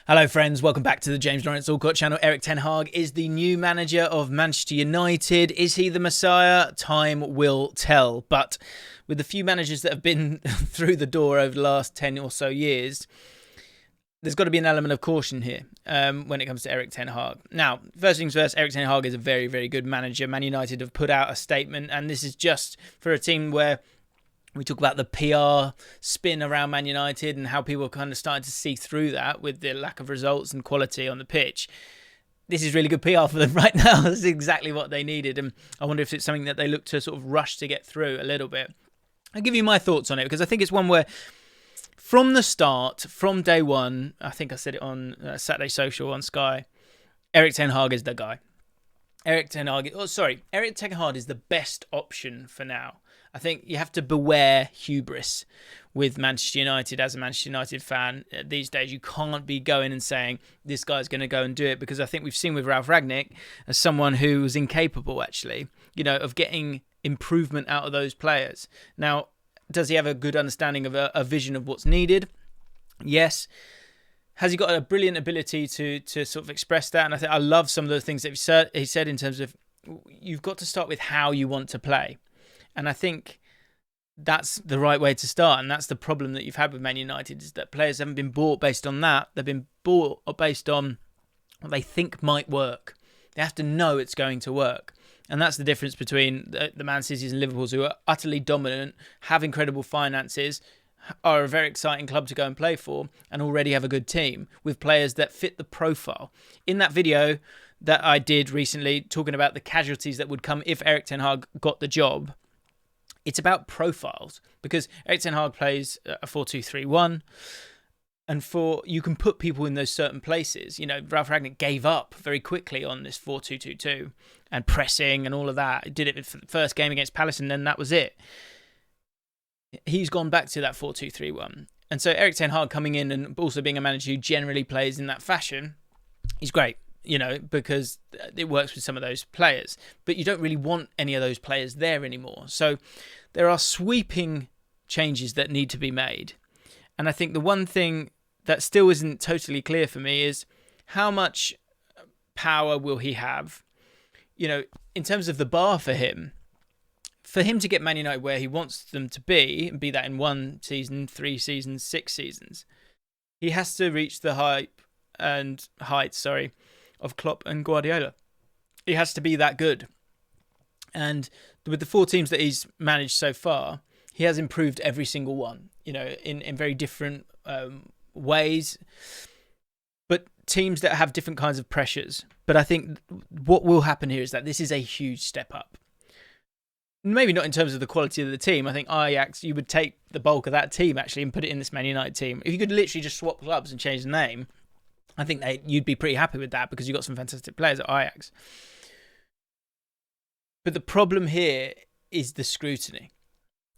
Hello friends, welcome back to the James Lawrence Allcott channel. Erik ten Hag is the new manager of Manchester United. Is he the Messiah? Time will tell. But with the few managers that have been through the door over the last 10 or so years, there's got to be an element of caution here when it comes to Erik ten Hag. Now, first things first, Erik ten Hag is a very, very good manager. Man United have put out a statement, and this is just for a team where we talk about the PR spin around Man United and how people are kind of starting to see through that with the lack of results and quality on the pitch. This is really good PR for them right now. This is exactly what they needed. And I wonder if it's something that they look to sort of rush to get through a little bit. I'll give you my thoughts on it because I think it's one where from the start, from day one, I think I said it on Saturday Social on Sky, Erik ten Hag is the guy. Erik ten Hag is the best option for now. I think you have to beware hubris with Manchester United as a Manchester United fan these days. You can't be going and saying this guy's going to go and do it, because I think we've seen with Ralf Rangnick as someone who was incapable, actually, of getting improvement out of those players. Now, does he have a good understanding of a vision of what's needed? Yes. Has he got a brilliant ability to sort of express that? And I think I love some of the things that he said in terms of you've got to start with how you want to play. And I think that's the right way to start. And that's the problem that you've had with Man United, is that players haven't been bought based on that. They've been bought based on what they think might work. They have to know it's going to work. And that's the difference between the Man Cities and Liverpools, who are utterly dominant, have incredible finances, are a very exciting club to go and play for, and already have a good team with players that fit the profile. In that video that I did recently, talking about the casualties that would come if Erik ten Hag got the job, it's about profiles, because Erik ten Hag plays a 4-2-3-1, and you can put people in those certain places. Ralf Rangnick gave up very quickly on this 4-2-2-2 and pressing and all of that. He did it for the first game against Palace, and then that was it. He's gone back to that 4-2-3-1. And so Erik ten Hag coming in and also being a manager who generally plays in that fashion, he's great, because it works with some of those players. But you don't really want any of those players there anymore. So there are sweeping changes that need to be made. And I think the one thing that still isn't totally clear for me is how much power will he have, in terms of the bar for him. For him to get Man United where he wants them to be that in 1 season, 3 seasons, 6 seasons, he has to reach the heights of Klopp and Guardiola. He has to be that good. And with the 4 teams that he's managed so far, he has improved every single one, in very different ways, but teams that have different kinds of pressures. But I think what will happen here is that this is a huge step up. Maybe not in terms of the quality of the team. I think Ajax, you would take the bulk of that team actually and put it in this Man United team. If you could literally just swap clubs and change the name, I think you'd be pretty happy with that, because you've got some fantastic players at Ajax. But the problem here is the scrutiny.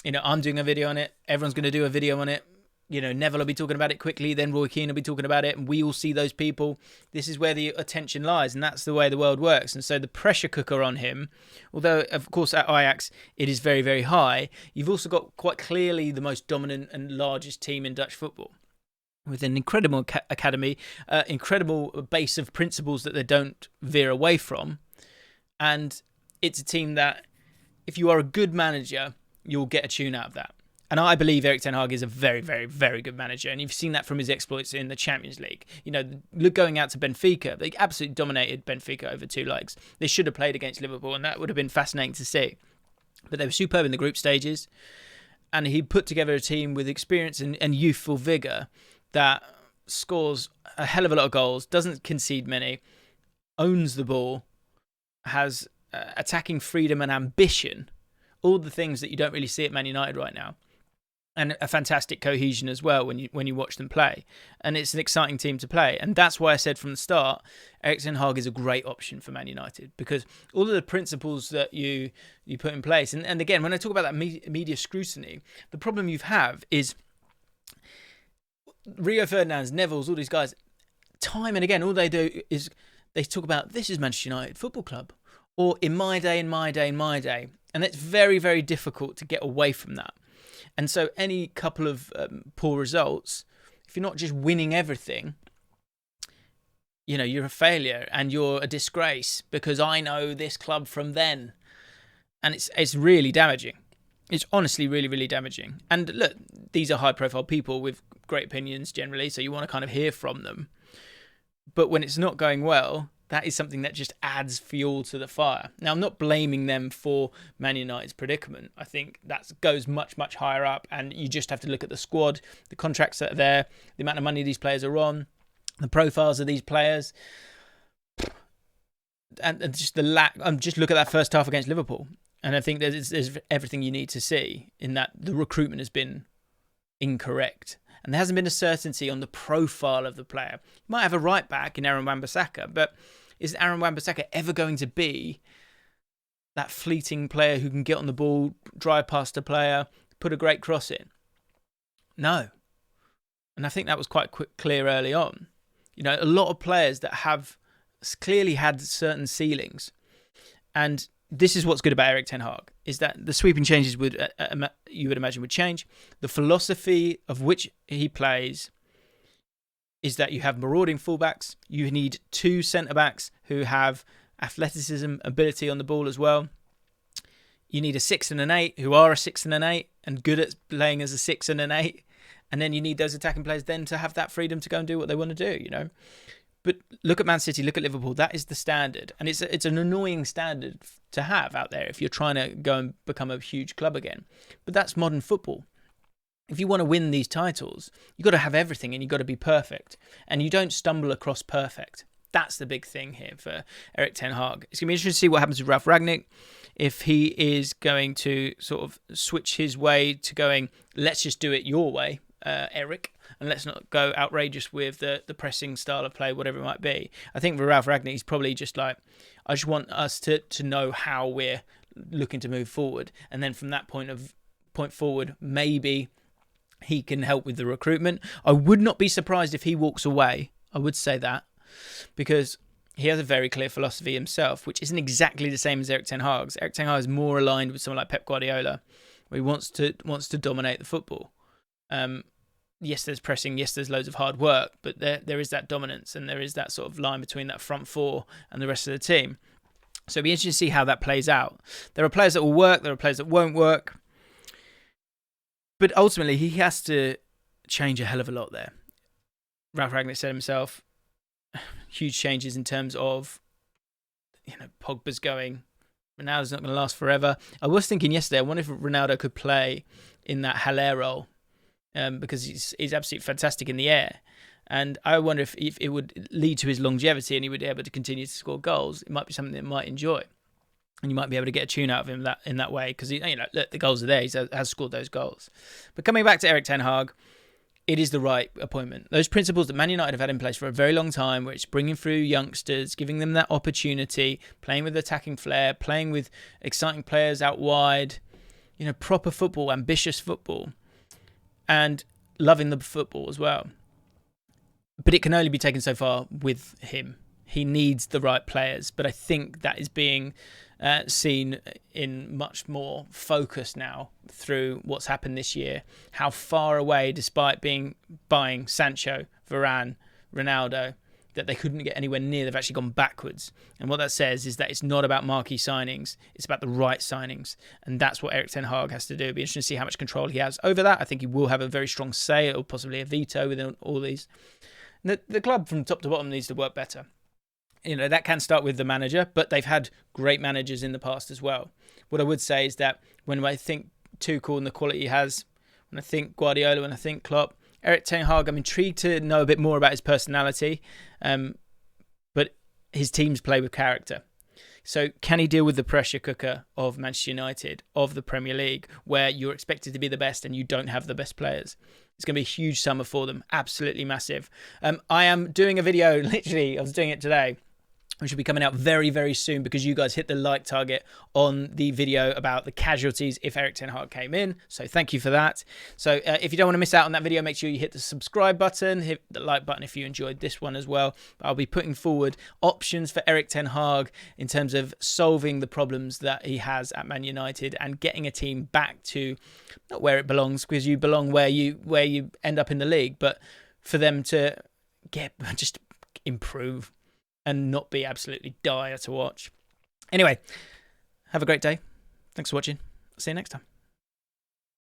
I'm doing a video on it. Everyone's going to do a video on it. Neville will be talking about it quickly. Then Roy Keane will be talking about it. And we all see those people. This is where the attention lies. And that's the way the world works. And so the pressure cooker on him, although, of course, at Ajax, it is very, very high. You've also got quite clearly the most dominant and largest team in Dutch football, with an incredible academy, incredible base of principles that they don't veer away from. And it's a team that, if you are a good manager, you'll get a tune out of that. And I believe Erik ten Hag is a very, very, very good manager. And you've seen that from his exploits in the Champions League. Going out to Benfica, they absolutely dominated Benfica over 2 legs. They should have played against Liverpool, and that would have been fascinating to see. But they were superb in the group stages. And he put together a team with experience and youthful vigour that scores a hell of a lot of goals, doesn't concede many, owns the ball, has attacking freedom and ambition, all the things that you don't really see at Man United right now. And a fantastic cohesion as well when you watch them play. And it's an exciting team to play. And that's why I said from the start, Erik ten Hag is a great option for Man United, because all of the principles that you put in place. And again, when I talk about that media scrutiny, the problem you have is Rio Ferdinand's, Neville's, all these guys, time and again, all they do is they talk about, this is Manchester United Football Club, or in my day, in my day, in my day. And it's very, very difficult to get away from that. And so any couple of poor results, if you're not just winning everything, you're a failure and you're a disgrace because I know this club from then. And it's really damaging. It's honestly really, really damaging. And look, these are high-profile people with great opinions generally, so you want to kind of hear from them. But when it's not going well, that is something that just adds fuel to the fire. Now, I'm not blaming them for Man United's predicament. I think that goes much, much higher up, and you just have to look at the squad, the contracts that are there, the amount of money these players are on, the profiles of these players, and just the lack. Just look at that first half against Liverpool. And I think there's everything you need to see in that the recruitment has been incorrect. And there hasn't been a certainty on the profile of the player. You might have a right back in Aaron Wan-Bissaka, but is Aaron Wan-Bissaka ever going to be that fleeting player who can get on the ball, drive past a player, put a great cross in? No. And I think that was quite clear early on. A lot of players that have clearly had certain ceilings. And this is what's good about Erik ten Hag, is that the sweeping changes you would imagine would change. The philosophy of which he plays is that you have marauding fullbacks. You need 2 centre-backs who have athleticism, ability on the ball as well. You need a 6 and an 8 who are a 6 and an 8 and good at playing as a 6 and an 8. And then you need those attacking players then to have that freedom to go and do what they want to do, But look at Man City, look at Liverpool. That is the standard. And it's an annoying standard to have out there if you're trying to go and become a huge club again. But that's modern football. If you want to win these titles, you've got to have everything and you've got to be perfect. And you don't stumble across perfect. That's the big thing here for Erik ten Hag. It's going to be interesting to see what happens with Ralf Rangnick. If he is going to sort of switch his way to going, let's just do it your way, Erik, and let's not go outrageous with the pressing style of play, whatever it might be. I think for Ralf Rangnick, he's probably just like, I just want us to know how we're looking to move forward. And then from that point forward, maybe he can help with the recruitment. I would not be surprised if he walks away. I would say that, because he has a very clear philosophy himself, which isn't exactly the same as Erik ten Hag's. Erik ten Hag is more aligned with someone like Pep Guardiola, where he wants to dominate the football. Yes, there's pressing. Yes, there's loads of hard work, but there is that dominance and there is that sort of line between that front four and the rest of the team. So it'll be interesting to see how that plays out. There are players that will work. There are players that won't work. But ultimately, he has to change a hell of a lot there. Ralf Rangnick said himself, huge changes in terms of, Pogba's going. Ronaldo's not going to last forever. I was thinking yesterday, I wonder if Ronaldo could play in that Haller role. Because he's absolutely fantastic in the air. And I wonder if it would lead to his longevity and he would be able to continue to score goals. It might be something that might enjoy. And you might be able to get a tune out of him in that way. Because, look, the goals are there. He has scored those goals. But coming back to Erik ten Hag, it is the right appointment. Those principles that Man United have had in place for a very long time, where it's bringing through youngsters, giving them that opportunity, playing with attacking flair, playing with exciting players out wide, proper football, ambitious football. And loving the football as well. But it can only be taken so far with him. He needs the right players. But I think that is being seen in much more focus now through what's happened this year. How far away, despite buying Sancho, Varane, Ronaldo, that they couldn't get anywhere near. They've actually gone backwards. And what that says is that it's not about marquee signings. It's about the right signings. And that's what Erik ten Hag has to do. It'll be interesting to see how much control he has over that. I think he will have a very strong say or possibly a veto within all these. The club from top to bottom needs to work better. That can start with the manager, but they've had great managers in the past as well. What I would say is that when I think Tuchel and the quality he has, when I think Guardiola, when I think Klopp, Erik ten Hag, I'm intrigued to know a bit more about his personality, but his teams play with character. So can he deal with the pressure cooker of Manchester United, of the Premier League, where you're expected to be the best and you don't have the best players? It's going to be a huge summer for them, absolutely massive. I am doing a video, literally, I was doing it today, which will be coming out very, very soon because you guys hit the like target on the video about the casualties if Erik ten Hag came in. So thank you for that. So if you don't want to miss out on that video, make sure you hit the subscribe button, hit the like button if you enjoyed this one as well. I'll be putting forward options for Erik ten Hag in terms of solving the problems that he has at Man United and getting a team back to not where it belongs, because you belong where you end up in the league, but for them to just improve. and not be absolutely dire to watch. Anyway, have a great day. Thanks for watching. See you next time.